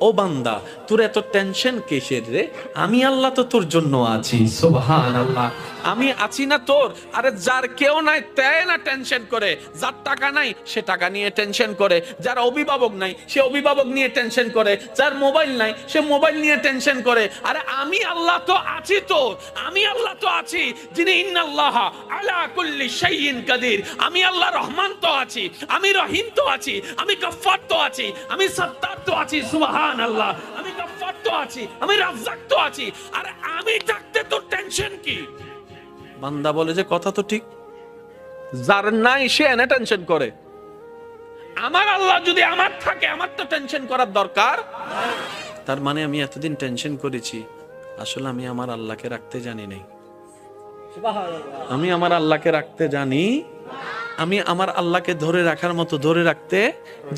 ও বান্দা, তোর এত টেনশন কিসের রে? আমি আল্লাহ তো তোর জন্য আছি। সুবহানাল্লাহ। আমি আছি না তোর? আরে যার কেউ নাই তাই না টেনশন করে, যার টাকা নাই সে টাকা নিয়ে টেনশন করে, যার অভিভাবক নাই সে অভিভাবক নিয়ে টেনশন করে, যার মোবাইল নাই সে মোবাইল নিয়ে টেনশন করে। আরে আমি আল্লাহ তো আছি তোর, আমি আল্লাহ তো আছি যিনি ইন্নাল্লাহ আলা কুল্লি শাইইন কাদির। আমি আল্লাহ রহমান তো আছি, আমি রহিম তো আছি, আমি গফফার তো আছি, আমি সত্তার তো আছি। সুবহানাল্লাহ। আমি গফফার তো আছি, আমি রাজ্জাক তো আছি। আরে আমি থাকতে তোর টেনশন কি? বান্দা বলে যে কথা তো ঠিক, যার নাই সে এনে টেনশন করে। আমার আল্লাহ যদি আমার থাকে, আমার তো টেনশন করার দরকার। তার মানে আমি এতদিন টেনশন করেছি, আসলে আমি আমার আল্লাহকে রাখতে জানি নাই। আমি আমার আল্লাহকে রাখতে জানি, আমি আমার আল্লাহকে ধরে রাখার মতো ধরে রাখতে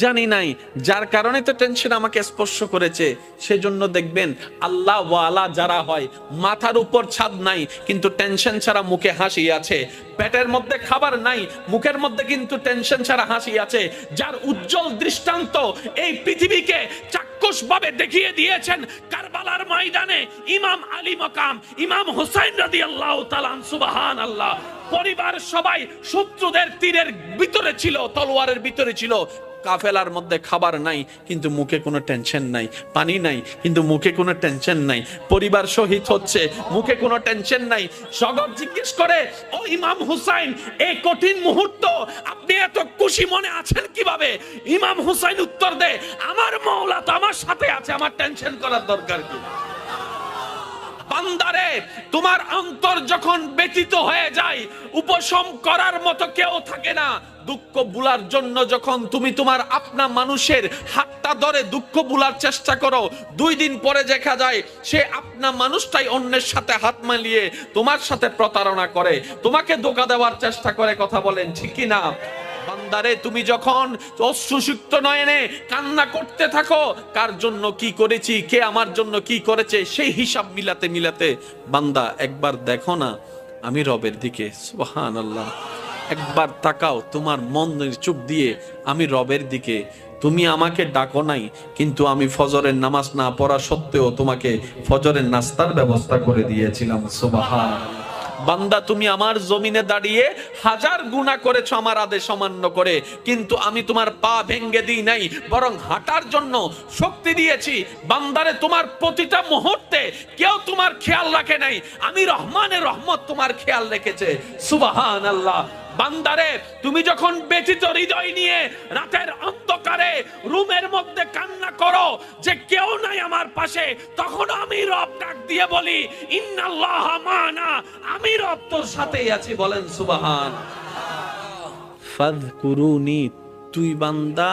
জানি নাই, যার কারণে তো টেনশন আমাকে স্পর্শ করেছে। সেজন্য দেখবেন আল্লাহ ওয়ালা যারা হয়, মাথার উপর ছাদ নাই কিন্তু টেনশন ছাড়া মুখে হাসি আছে, পেটের মধ্যে খাবার নাই মুখের মধ্যে কিন্তু টেনশন ছাড়া হাসি আছে, যার উজ্জ্বল দৃষ্টান্ত এই পৃথিবীকে চাক্ষুষ ভাবে দেখিয়ে দিয়েছেন কারবালার ময়দানে ইমাম আলী মাকাম ইমাম হুসাইন রাদিয়াল্লাহু তাআলা। সুবহানাল্লাহ। পরিবার সবাই শত্রুদের তীরের ভিতরে ছিল, তলোয়ারের ভিতরে ছিল। কাফেলার মধ্যে খাবার নাই কিন্তু মুখে কোনো টেনশন নাই, পানি নাই কিন্তু মুখে কোনো টেনশন নাই, পরিবার শহীদ হচ্ছে মুখে কোনো টেনশন নাই। জগৎ জিজ্ঞেস করে, ও ইমাম হুসাইন, এই কঠিন মুহূর্ত আপনি এত খুশি মনে আছেন কিভাবে? ইমাম হুসাইন উত্তর দেয়, আমার মাওলা তো আমার সাথে আছে, আমার টেনশন করার দরকার কি? বান্দারে, তোমার অন্তর যখন ব্যথিত হয়ে যায়, উপশম করার মতো কেউ থাকে না। দুঃখ ভুলার জন্য যখন তুমি তোমার আপনা মানুষের হাতটা ধরে দুঃখ ভুলার চেষ্টা করো, 2 দিন পরে দেখা যায় সে আপনা মানুষটাই অন্যের সাথে হাত মিলিয়ে তোমার সাথে প্রতারণা করে, তোমাকে ধোঁকা দেওয়ার চেষ্টা করে। কথা বলেন ঠিক কি না? বান্দারে, তুমি যখন অশ্রুসিক্ত নয়নে কান্না করতে থাকো, কার জন্য কি করেছি, কে আমার জন্য কি করেছে, সেই হিসাব মিলাতে মিলাতে বান্দা একবার দেখো না আমি রবের দিকে। সুবহানাল্লাহ। একবার তাকাও তোমার মনের চোখ দিয়ে আমি রবের দিকে। তুমি আমাকে ডাকো নাই কিন্তু আমি ফজরের নামাজ না পড়া সত্ত্বেও তোমাকে ফজরের নাস্তার ব্যবস্থা করে দিয়েছিলাম। সুবহানাল্লাহ। বান্দা, তুমি আমার জমিনে দাঁড়িয়ে 1000 গুনাহ করেছো আমার আদেশ অমান্য করে, কিন্তু আমি তোমার পা ভেঙে দিই নাই, বরং হাঁটার জন্য শক্তি দিয়েছি। বান্দারে, তোমার প্রতিটা মুহূর্তে কেউ তোমার খেয়াল রাখে নাই, আমি রহমানের রহমত তোমার খেয়াল রেখেছে। সুবহানাল্লাহ। বান্দারে, তুমি যখন ব্যথিত হৃদয় নিয়ে রাতের অন্ধকারে রুমের মধ্যে কান্না করো যে কেউ নাই আমার পাশে, তখন আমি রব ডাক দিয়ে বলি, ইন্নাল্লাহ মানা, আমি রব তোর সাথেই আছি। বলেন সুবহান। ফাযকুরুনি, তুই বান্দা